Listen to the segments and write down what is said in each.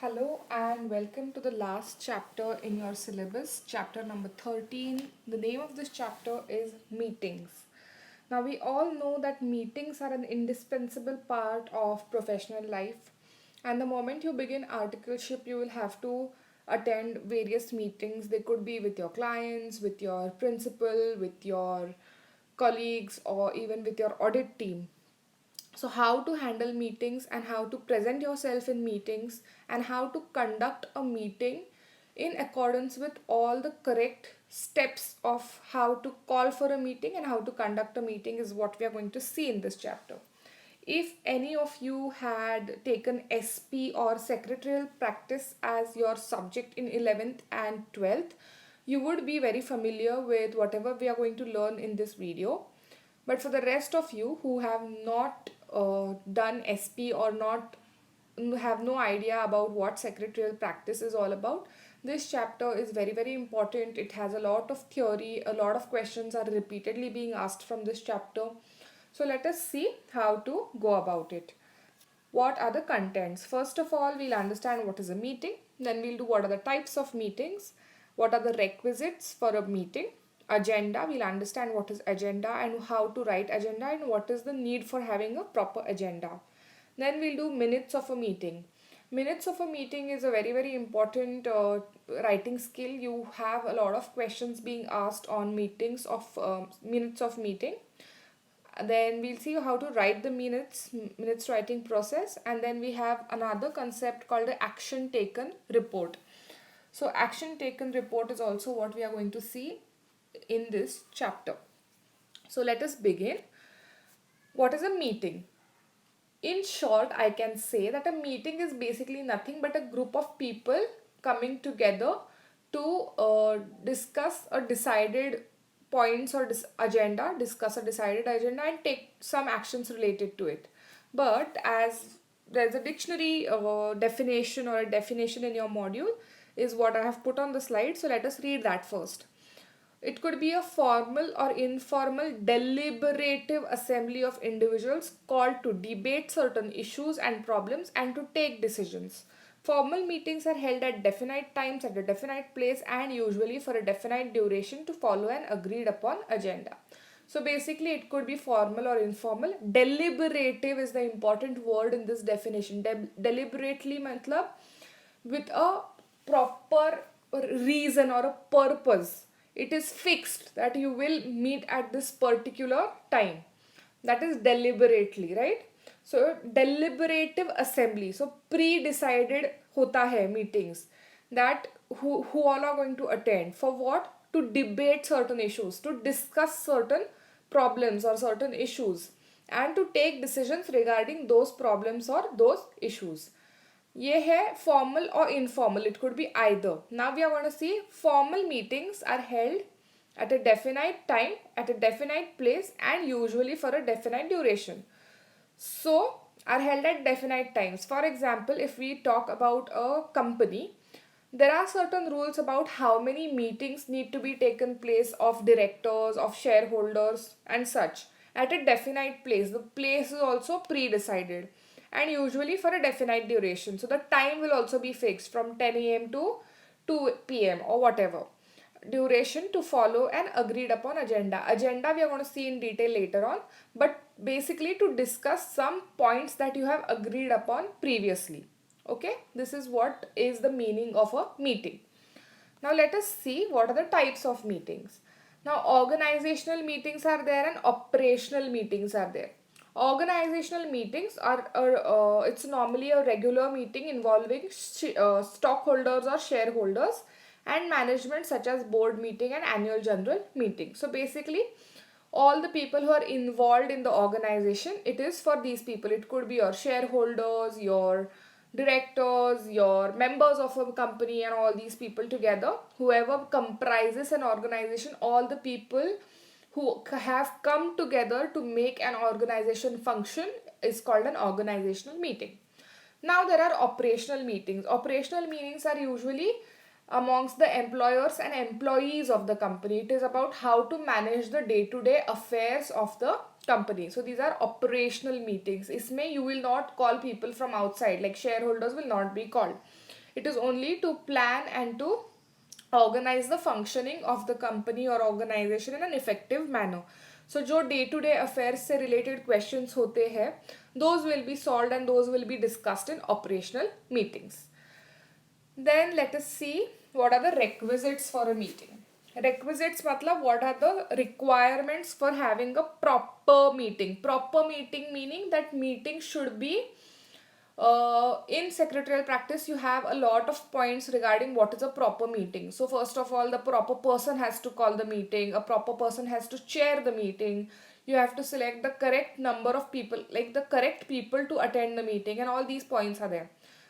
Hello and welcome to the last chapter in your syllabus, chapter number 13. The name of this chapter is Meetings. Now, we all know that meetings are an indispensable part of professional life, and the moment you begin articleship, you will have to attend various meetings. They could be with your clients, with your principal, with your colleagues, or even with your audit team. So, how to handle meetings and how to present yourself in meetings and how to conduct a meeting in accordance with all the correct steps of how to call for a meeting and how to conduct a meeting is what we are going to see in this chapter. If any of you had taken SP or secretarial practice as your subject in 11th and 12th, you would be very familiar with whatever we are going to learn in this video. But for the rest of you who have not done SP or not have no idea about what secretarial practice is all about, this chapter is very, very important. It has a lot of theory, a lot of questions are repeatedly being asked from this chapter. So let us see how to go about it. What are the contents? First of all, we'll understand what is a meeting. Then we'll do what are the types of meetings, what are the requisites for a meeting, agenda. We'll understand what is agenda and how to write agenda and what is the need for having a proper agenda. Then we'll do minutes of a meeting. Minutes of a meeting is a very, very important writing skill. You have a lot of questions being asked on meetings of minutes of meeting. Then we'll see how to write the minutes writing process, and then we have another concept called the action taken report. So action taken report is also what we are going to see in this chapter. So let us begin. What is a meeting? In short, I can say that a meeting is basically nothing but a group of people coming together to discuss a decided points or agenda, discuss a decided agenda, and take some actions related to it. But as there's a dictionary definition or a definition in your module, is what I have put on the slide. So let us read that first. It could be a formal or informal deliberative assembly of individuals called to debate certain issues and problems and to take decisions. Formal meetings are held at definite times at a definite place and usually for a definite duration to follow an agreed upon agenda. So basically it could be formal or informal. Deliberative is the important word in this definition. Deliberately matlab with a proper reason or a purpose. It is fixed that you will meet at this particular time. That is deliberately, right? So deliberative assembly. So pre-decided hota hai meetings that who all are going to attend for what? To debate certain issues, to discuss certain problems or certain issues, and to take decisions regarding those problems or those issues. ये है formal or informal. It could be either. Now we are going to see formal meetings are held at a definite time, at a definite place, and usually for a definite duration. So, are held at definite times. For example, if we talk about a company, there are certain rules about how many meetings need to be taken place of directors, of shareholders, and such at a definite place. The place is also pre-decided and usually for a definite duration. So the time will also be fixed from 10 a.m. to 2 p.m. or whatever duration to follow an agreed upon agenda. Agenda we are going to see in detail later on, but basically to discuss some points that you have agreed upon previously. Okay, this is what is the meaning of a meeting. Now let us see what are the types of meetings. Now organizational meetings are there and operational meetings are there. Organizational meetings are it's normally a regular meeting involving stockholders or shareholders and management such as board meeting and annual general meeting. So basically all the people who are involved in the organization, it is for these people. It could be your shareholders, your directors, your members of a company, and all these people together. Whoever comprises an organization, all the people who have come together to make an organization function is called an organizational meeting. Now there are operational meetings. Operational meetings are usually amongst the employers and employees of the company. It is about how to manage the day-to-day affairs of the company. So these are operational meetings. Isme you will not call people from outside, like shareholders will not be called. It is only to plan and to organize the functioning of the company or organization in an effective manner. So जो day to day affairs से related questions होते हैं, those will be solved and those will be discussed in operational meetings. Then let us see what are the requisites for a meeting. Requisites matlab what are the requirements for having a proper meeting. Proper meeting meaning that meeting should be in secretarial practice you have a lot of points regarding what is a proper meeting. So first of all, the proper person has to call the meeting, a proper person has to chair the meeting, you have to select the correct number of people, like the correct people to attend the meeting, and all these points are there.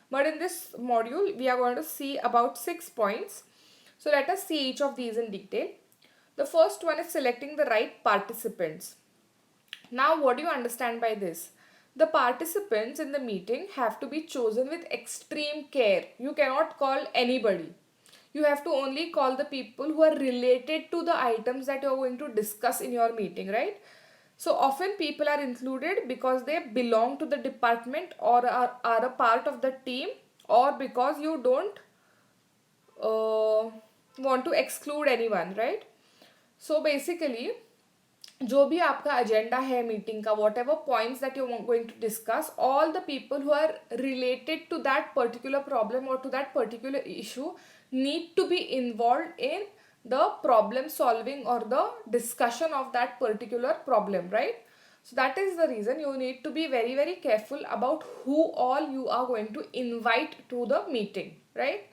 But in this module we are going to see about 6 points. So let us see each of these in detail. The first one is selecting the right participants. Now, what do you understand by this? The participants in the meeting have to be chosen with extreme care. You cannot call anybody. You have to only call the people who are related to the items that you are going to discuss in your meeting, right? So often people are included because they belong to the department or are a part of the team, or because you don't want to exclude anyone, right? So basically, जो भी आपका agenda है meeting का, whatever points that you are going to discuss, all the people who are related to that particular problem or to that particular issue need to be involved in the problem solving or the discussion of that particular problem, right? So that is the reason you need to be very very careful about who all you are going to invite to the meeting, right?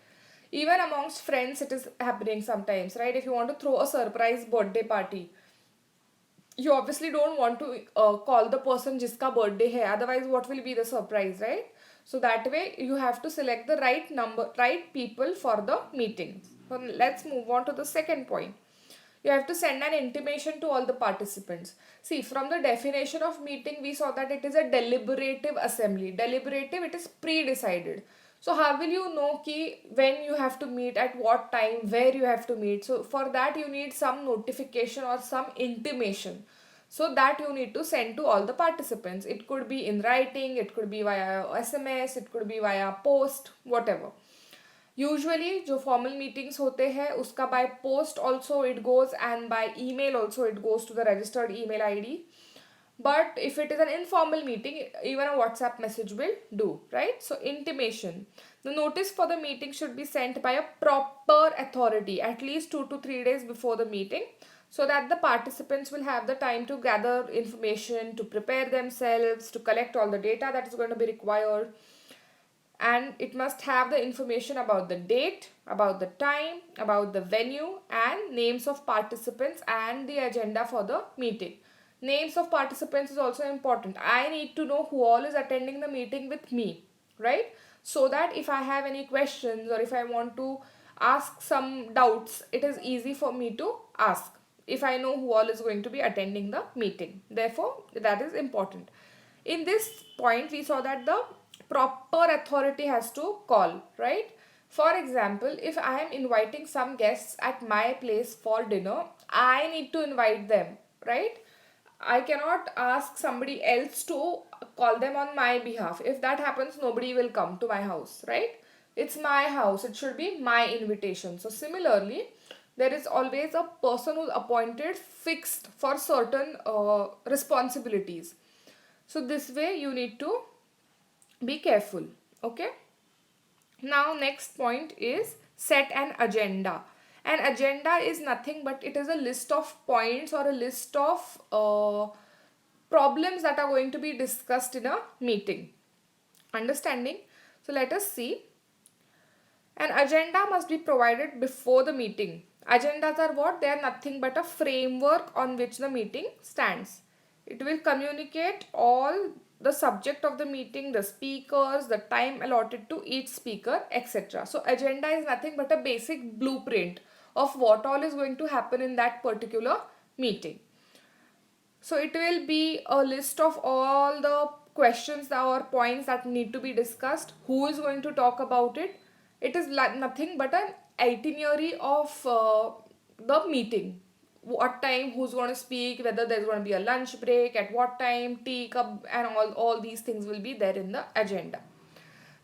Even amongst friends it is happening sometimes, right? If you want to throw a surprise birthday party, you obviously don't want to call the person jiska birthday hai, otherwise what will be the surprise, right? So that way you have to select the right number, right people for the meeting. So let's move on to the second point. You have to send an intimation to all the participants. See, from the definition of meeting we saw that it is a deliberative assembly. Deliberative, it is pre-decided. So how will you know ki when you have to meet, at what time, where you have to meet? So for that you need some notification or some intimation. So that you need to send to all the participants. It could be in writing, it could be via SMS, it could be via post, whatever. Usually जो formal meetings होते हैं उसका by post also it goes and by email also it goes to the registered email ID. But if it is an informal meeting, even a WhatsApp message will do, right? So intimation. The notice for the meeting should be sent by a proper authority at least 2 to 3 days before the meeting, so that the participants will have the time to gather information, to prepare themselves, to collect all the data that is going to be required. And it must have the information about the date, about the time, about the venue, and names of participants and the agenda for the meeting. Names of participants is also important. I need to know who all is attending the meeting with me, right? So that if I have any questions or if I want to ask some doubts, it is easy for me to ask if I know who all is going to be attending the meeting. Therefore, that is important. In this point, we saw that the proper authority has to call, right? For example, if I am inviting some guests at my place for dinner, I need to invite them, right? I cannot ask somebody else to call them on my behalf. If that happens, nobody will come to my house, right? It's my house, it should be my invitation. So, similarly, there is always a person who's appointed fixed for certain responsibilities. So, this way you need to be careful, okay? Now next point is set an agenda. An agenda is nothing but it is a list of points or a list of problems that are going to be discussed in a meeting. Understanding? So let us see. An agenda must be provided before the meeting. Agendas are what? They are nothing but a framework on which the meeting stands. It will communicate all the subject of the meeting, the speakers, the time allotted to each speaker, etc. So agenda is nothing but a basic blueprint of what all is going to happen in that particular meeting. So it will be a list of all the questions or points that need to be discussed, who is going to talk about it. It is nothing but an itinerary of the meeting. What time, who's going to speak, whether there's going to be a lunch break, at what time, tea cup, and all these things will be there in the agenda.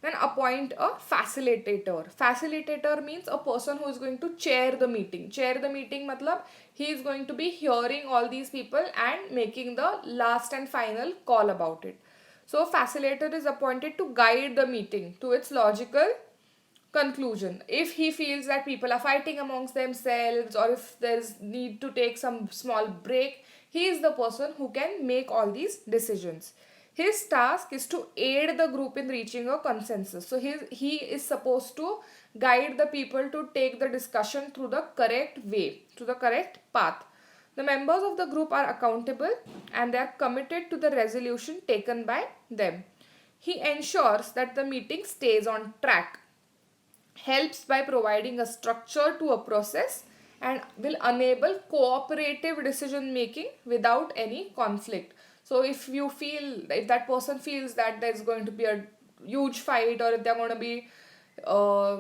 Then appoint a facilitator. Facilitator means a person who is going to chair the meeting. Chair the meeting matlab he is going to be hearing all these people and making the last and final call about it. So facilitator is appointed to guide the meeting to its logical conclusion. If he feels that people are fighting amongst themselves or if there's need to take some small break, he is the person who can make all these decisions. His task is to aid the group in reaching a consensus. So he is supposed to guide the people to take the discussion through the correct way, to the correct path. The members of the group are accountable and they are committed to the resolution taken by them. He ensures that the meeting stays on track, helps by providing a structure to a process, and will enable cooperative decision making without any conflict. So if that person feels that there's going to be a huge fight, or if they're going to be uh,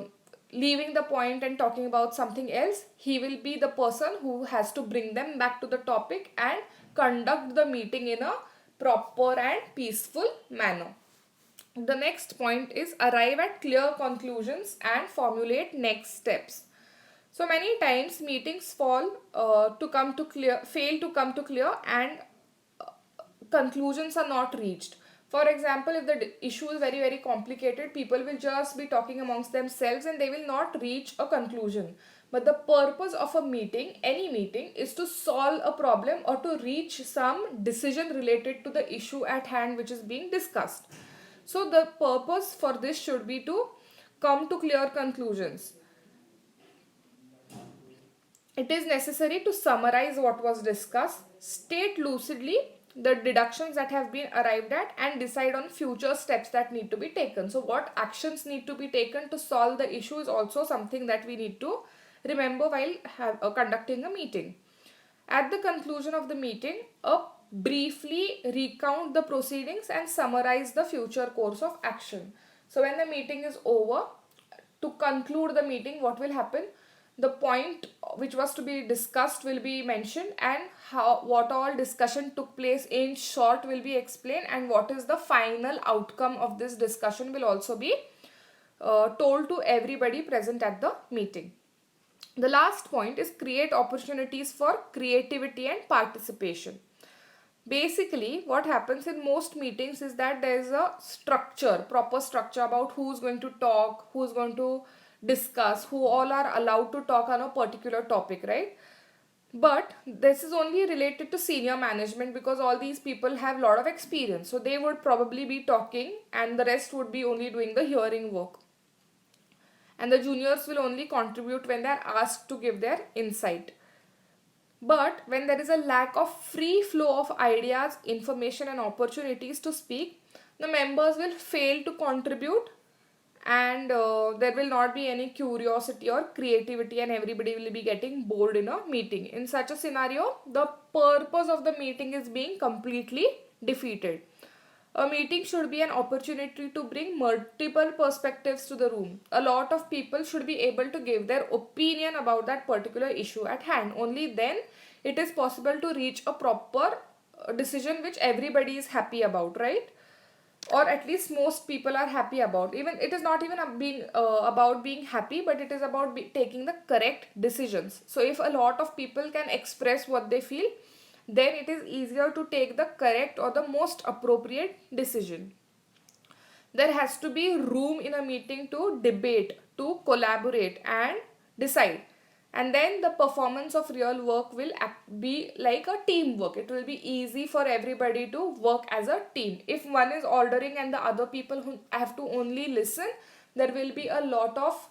leaving the point and talking about something else, he will be the person who has to bring them back to the topic and conduct the meeting in a proper and peaceful manner. The next point is arrive at clear conclusions and formulate next steps. So many times meetings fail to come to clear, and conclusions are not reached. For example, if the issue is very very complicated, people will just be talking amongst themselves and they will not reach a conclusion. But the purpose of a meeting, any meeting, is to solve a problem or to reach some decision related to the issue at hand which is being discussed. So the purpose for this should be to come to clear conclusions. It is necessary to summarize what was discussed, state lucidly the deductions that have been arrived at, and decide on future steps that need to be taken. So what actions need to be taken to solve the issue is also something that we need to remember while conducting a meeting. At the conclusion of the meeting, briefly recount the proceedings and summarize the future course of action. So when the meeting is over, to conclude the meeting, what will happen? The point which was to be discussed will be mentioned, and what all discussion took place in short will be explained, and what is the final outcome of this discussion will also be told to everybody present at the meeting. The last point is create opportunities for creativity and participation. Basically, what happens in most meetings is that there is a proper structure about who's going to talk, who's going to discuss, who all are allowed to talk on a particular topic, right? But this is only related to senior management because all these people have a lot of experience. So they would probably be talking and the rest would be only doing the hearing work. And the juniors will only contribute when they are asked to give their insight. But when there is a lack of free flow of ideas, information, and opportunities to speak, the members will fail to contribute, and there will not be any curiosity or creativity, and everybody will be getting bored in a meeting. In such a scenario, the purpose of the meeting is being completely defeated. A meeting should be an opportunity to bring multiple perspectives to the room. A lot of people should be able to give their opinion about that particular issue at hand. Only then it is possible to reach a proper decision which everybody is happy about, right? Or at least most people are happy about. Even it is not even about being happy, but it is about taking the correct decisions. So if a lot of people can express what they feel, then it is easier to take the correct or the most appropriate decision. There has to be room in a meeting to debate, to collaborate and decide. And then the performance of real work will be like a teamwork. It will be easy for everybody to work as a team. If one is ordering and the other people who have to only listen, there will be a lot of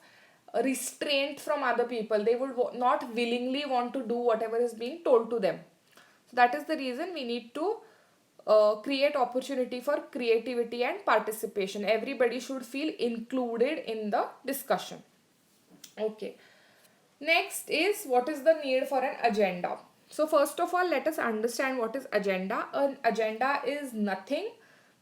restraint from other people. They would not willingly want to do whatever is being told to them. So that is the reason we need to create opportunity for creativity and participation. Everybody should feel included in the discussion. Okay. Next is what is the need for an agenda. So first of all, let us understand what is agenda. An agenda is nothing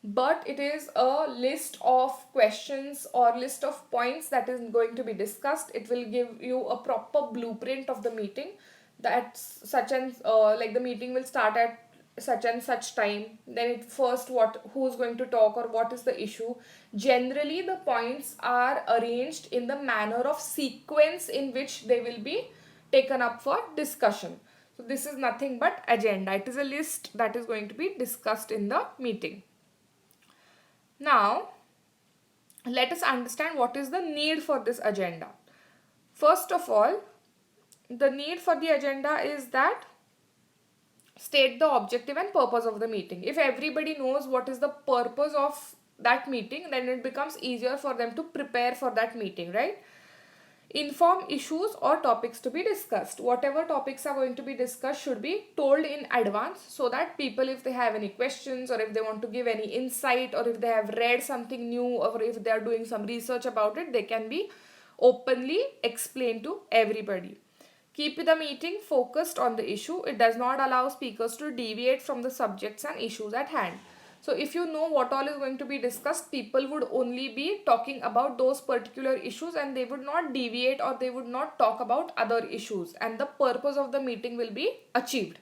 but it is a list of questions or list of points that is going to be discussed. It will give you a proper blueprint of the meeting. That's such and like the meeting will start at such and such time, then it first what who's going to talk or what is the issue. Generally the points are arranged in the manner of sequence in which they will be taken up for discussion. So this is nothing but agenda. It is a list that is going to be discussed in the meeting. Now let us understand what is the need for this agenda. First of all, the need for the agenda is that state the objective and purpose of the meeting. If everybody knows what is the purpose of that meeting, then it becomes easier for them to prepare for that meeting, right? Inform issues or topics to be discussed. Whatever topics are going to be discussed should be told in advance, so that people, if they have any questions or if they want to give any insight or if they have read something new or if they are doing some research about it, they can be openly explained to everybody. Keep the meeting focused on the issue. It does not allow speakers to deviate from the subjects and issues at hand. So if you know what all is going to be discussed, people would only be talking about those particular issues and they would not deviate or they would not talk about other issues, and the purpose of the meeting will be achieved.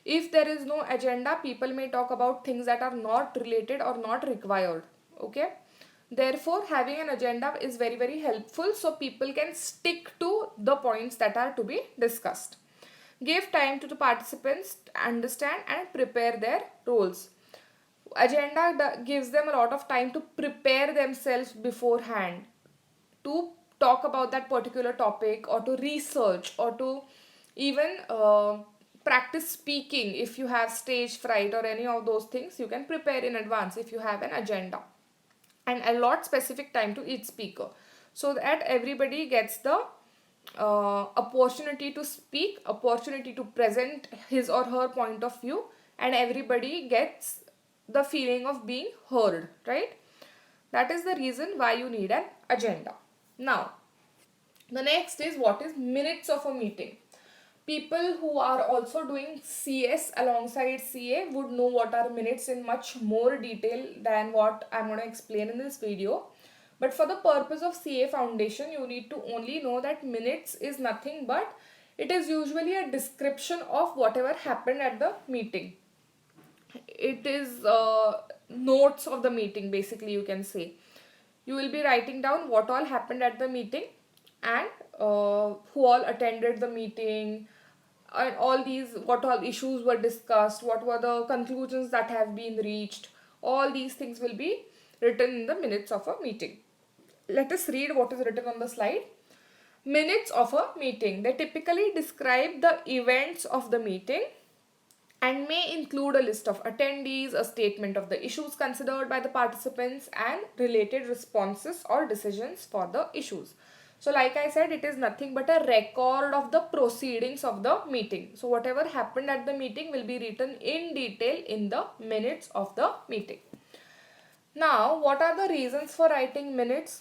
If there is no agenda, people may talk about things that are not related or not required. Okay. Therefore, having an agenda is very, very helpful so people can stick to the points that are to be discussed. Give time to the participants to understand and prepare their roles. Agenda gives them a lot of time to prepare themselves beforehand, to talk about that particular topic or to research or to even practice speaking. If you have stage fright or any of those things, you can prepare in advance if you have an agenda, and allot specific time to each speaker so that everybody gets the opportunity to speak, opportunity to present his or her point of view, and everybody gets the feeling of being heard, right? That is the reason why you need an agenda. Now, the next is what is minutes of a meeting. People who are also doing CS alongside CA would know what are minutes in much more detail than what I'm going to explain in this video. But for the purpose of CA foundation, you need to only know that minutes is nothing but it is usually a description of whatever happened at the meeting. It is notes of the meeting, basically, you can say. You will be writing down what all happened at the meeting and who all attended the meeting, and all these, what all issues were discussed, what were the conclusions that have been reached. All these things will be written in the minutes of a meeting. Let us read what is written on the slide. Minutes of a meeting. They typically describe the events of the meeting and may include a list of attendees, a statement of the issues considered by the participants, and related responses or decisions for the issues. So like I said, it is nothing but a record of the proceedings of the meeting. So whatever happened at the meeting will be written in detail in the minutes of the meeting. Now, what are the reasons for writing minutes?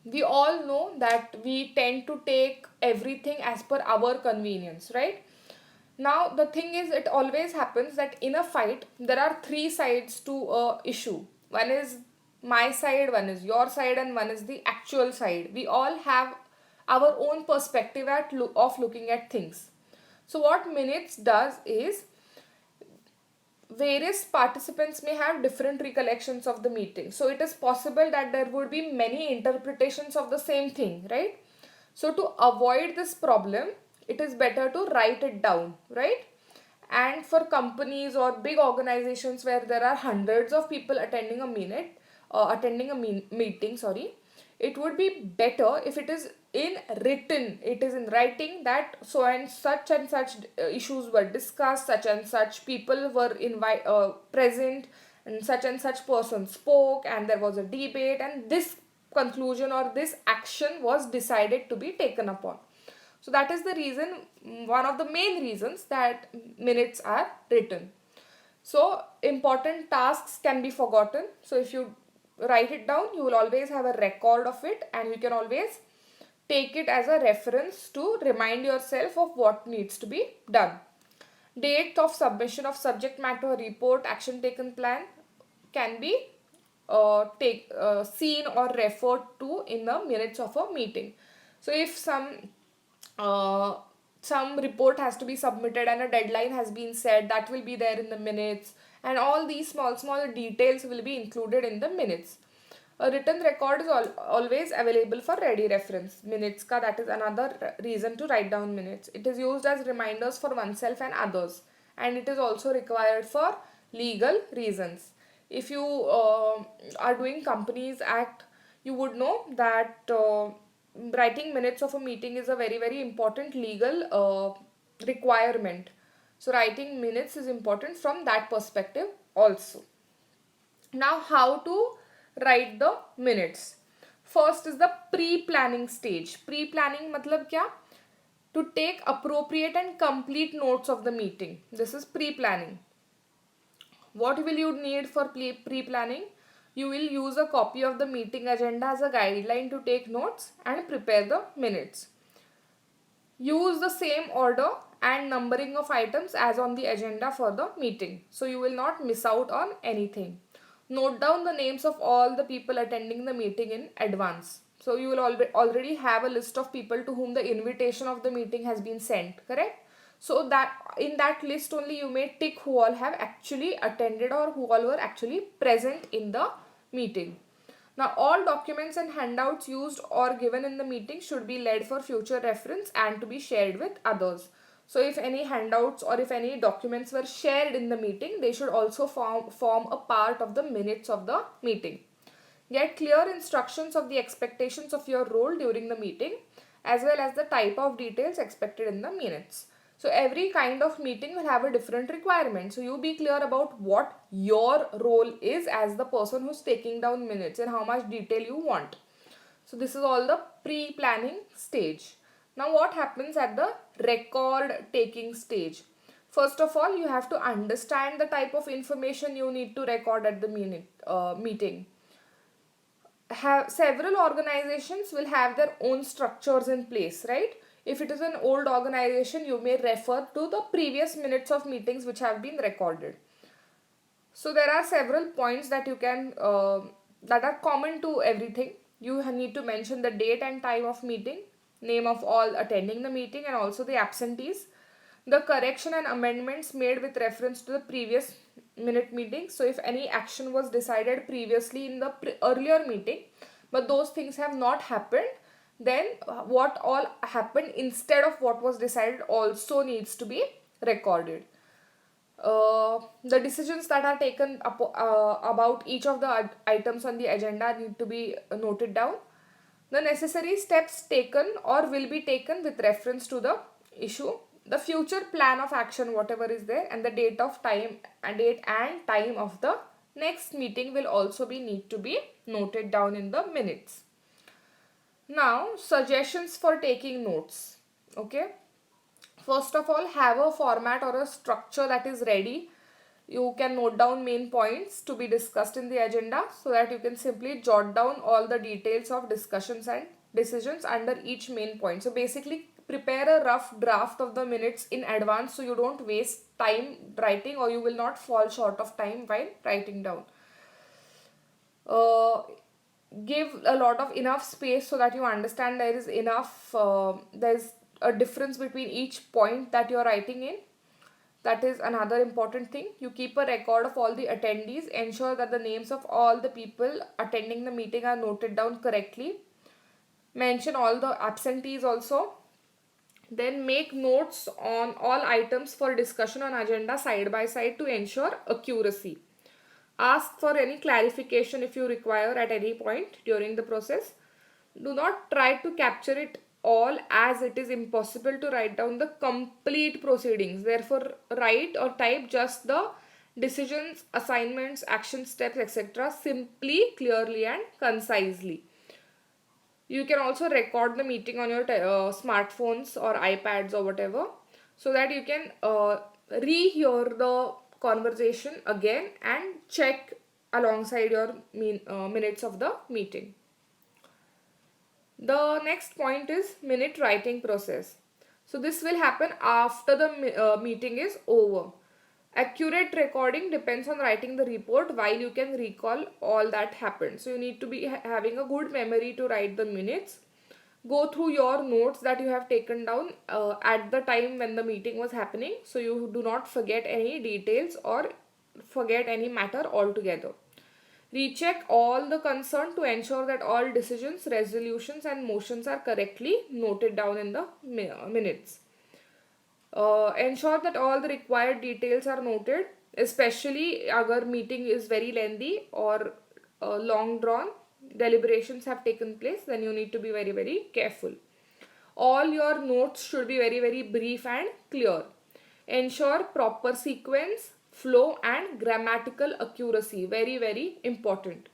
We all know that we tend to take everything as per our convenience, right? Now, the thing is, it always happens that in a fight, there are three sides to a issue. One is my side, one is your side, and one is the actual side. We all have our own perspective of looking at things. So, what minutes does is, various participants may have different recollections of the meeting. So, it is possible that there would be many interpretations of the same thing, right? So, to avoid this problem, it is better to write it down, right? And for companies or big organizations where there are hundreds of people attending a meeting, sorry, it would be better if it is in written. It is in writing that so and such issues were discussed, such and such people were present, and such person spoke, and there was a debate, and this conclusion or this action was decided to be taken upon. So that is the reason, one of the main reasons that minutes are written. So important tasks can be forgotten. So if you write it down, you will always have a record of it, and you can always take it as a reference to remind yourself of what needs to be done. Date of submission of subject matter report, action taken plan can be seen or referred to in the minutes of a meeting. So if some uh, some report has to be submitted and a deadline has been set, that will be there in the minutes, and all these small details will be included in the minutes. A written record is always available for ready reference. Minutes ka, that is another reason to write down minutes. It is used as reminders for oneself and others, and it is also required for legal reasons. If you are doing Companies Act, you would know that writing minutes of a meeting is a very important legal requirement. So writing minutes is important from that perspective also. Now, how to write the minutes? First is the pre-planning stage. Pre-planning matlab kya? To take appropriate and complete notes of the meeting. This is pre-planning. What will you need for pre-planning? You will use a copy of the meeting agenda as a guideline to take notes and prepare the minutes. Use the same order and numbering of items as on the agenda for the meeting, so you will not miss out on anything. Note down the names of all the people attending the meeting in advance. So you will already have a list of people to whom the invitation of the meeting has been sent, correct? So that in that list only you may tick who all have actually attended or who all were actually present in the meeting. Now, all documents and handouts used or given in the meeting should be led for future reference and to be shared with others. So, if any handouts or if any documents were shared in the meeting, they should also form a part of the minutes of the meeting. Get clear instructions of the expectations of your role during the meeting, as well as the type of details expected in the minutes. So every kind of meeting will have a different requirement. So you be clear about what your role is as the person who's taking down minutes and how much detail you want. So this is all the pre-planning stage. Now what happens at the record taking stage? First of all, you have to understand the type of information you need to record at the meeting. Several organizations will have their own structures in place, right? If it is an old organization, you may refer to the previous minutes of meetings which have been recorded. So there are several points that you can that are common to everything. You need to mention the date and time of meeting, name of all attending the meeting, and also the absentees, the correction and amendments made with reference to the previous minute meeting. So if any action was decided previously in the earlier meeting, but those things have not happened, then what all happened instead of what was decided also needs to be recorded. The decisions that are taken about each of the items on the agenda need to be noted down. The necessary steps taken or will be taken with reference to the issue, the future plan of action whatever is there, and the date and time of the next meeting will also need to be noted down in the minutes. Now, suggestions for taking notes. Okay. First of all, have a format or a structure that is ready. You can note down main points to be discussed in the agenda so that you can simply jot down all the details of discussions and decisions under each main point. So basically, prepare a rough draft of the minutes in advance so you don't waste time writing, or you will not fall short of time while writing down. Give a lot of enough space so that you understand there is enough, there's a difference between each point that you're writing in. That is another important thing. You keep a record of all the attendees. Ensure that the names of all the people attending the meeting are noted down correctly. Mention all the absentees also. Then make notes on all items for discussion on agenda side by side to ensure accuracy. Ask for any clarification if you require at any point during the process. Do not try to capture it all, as it is impossible to write down the complete proceedings. Therefore, write or type just the decisions, assignments, action steps, etc. simply, clearly and concisely. You can also record the meeting on your smartphones or iPads or whatever, so that you can rehear the conversation again and check alongside your minutes of the meeting. The next point is minute writing process. So this will happen after the meeting is over. Accurate recording depends on writing the report while you can recall all that happened. So you need to be having a good memory to write the minutes. go through your notes that you have taken down at the time when the meeting was happening, so you do not forget any details or forget any matter altogether. Recheck all the concern to ensure that all decisions, resolutions, and motions are correctly noted down in the minutes. Ensure that all the required details are noted, especially agar meeting is very lengthy or long drawn, deliberations have taken place, then you need to be very, very careful. All your notes should be very, very brief and clear. Ensure proper sequence, flow, and grammatical accuracy. Very, very important.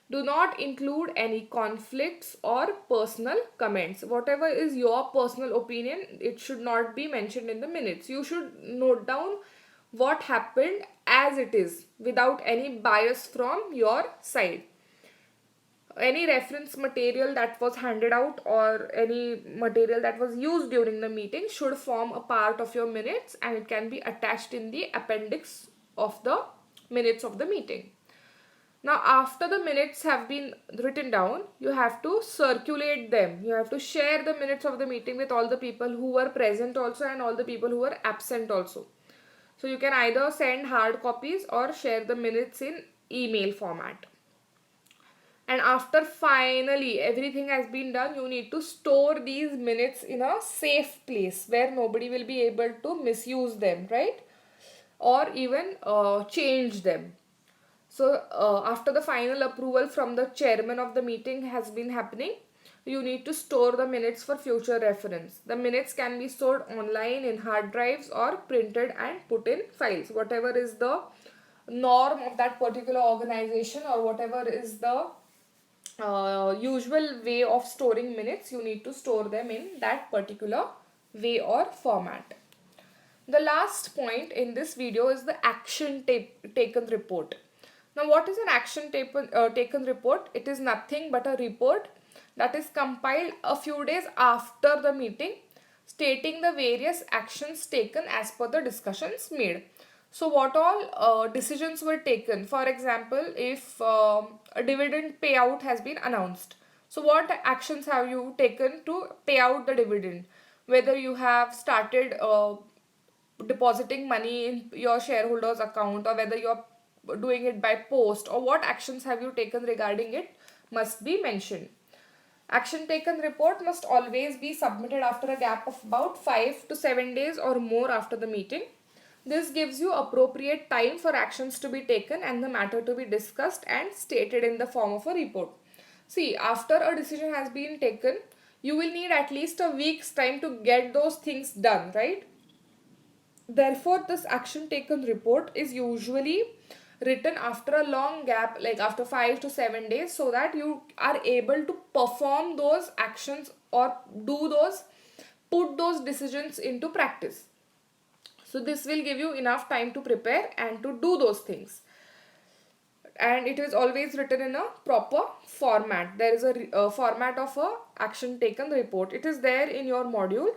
Do not include any conflicts or personal comments. Whatever is your personal opinion, it should not be mentioned in the minutes. You should note down what happened as it is without any bias from your side. Any reference material that was handed out or any material that was used during the meeting should form a part of your minutes, and it can be attached in the appendix of the minutes of the meeting. Now, after the minutes have been written down, you have to circulate them. You have to share the minutes of the meeting with all the people who were present also and all the people who were absent also. So you can either send hard copies or share the minutes in email format. And after finally everything has been done, you need to store these minutes in a safe place where nobody will be able to misuse them, right? Or even change them. So after the final approval from the chairman of the meeting has been happening, you need to store the minutes for future reference. The minutes can be stored online in hard drives or printed and put in files. Whatever is the norm of that particular organization or whatever is the usual way of storing minutes, you need to store them in that particular way or format. The last point in this video is the action taken report. Now, what is an action taken report? It is nothing but a report that is compiled a few days after the meeting, stating the various actions taken as per the discussions made. So, what all decisions were taken? For example, if a dividend payout has been announced, so what actions have you taken to pay out the dividend? Whether you have started depositing money in your shareholders account, or whether you're doing it by post, or what actions have you taken regarding it must be mentioned. Action taken report must always be submitted after a gap of about 5 to 7 days or more after the meeting. This gives you appropriate time for actions to be taken and the matter to be discussed and stated in the form of a report. See, after a decision has been taken, you will need at least a week's time to get those things done, right? Therefore, this action taken report is usually written after a long gap, like after 5 to 7 days, so that you are able to perform those actions or put those decisions into practice. So this will give you enough time to prepare and to do those things. And it is always written in a proper format. There is a format of a action taken report. It is there in your module.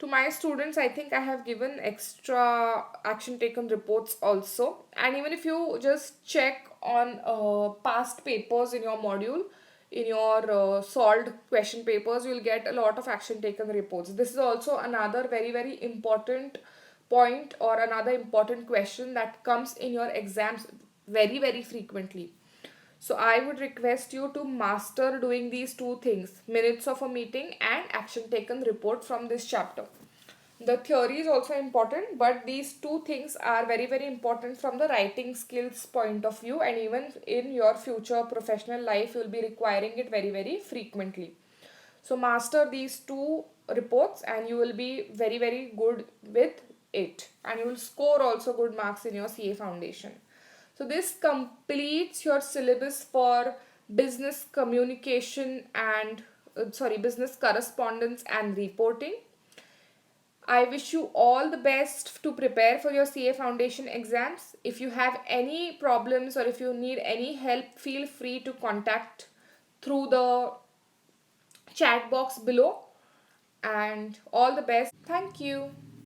To my students, I think I have given extra action taken reports also. And even if you just check on past papers in your module, in your solved question papers, you will get a lot of action taken reports. This is also another very, very important point or another important question that comes in your exams very, very frequently. So I would request you to master doing these two things, minutes of a meeting and action taken report from this chapter. The theory is also important, but these two things are very, very important from the writing skills point of view, and even in your future professional life, you will be requiring it very, very frequently. So master these two reports and you will be very, very good with it, and you will score also good marks in your CA foundation. So this completes your syllabus for business communication and business correspondence and reporting. I wish you all the best to prepare for your CA foundation exams. If you have any problems or if you need any help, feel free to contact through the chat box below. And all the best. Thank you.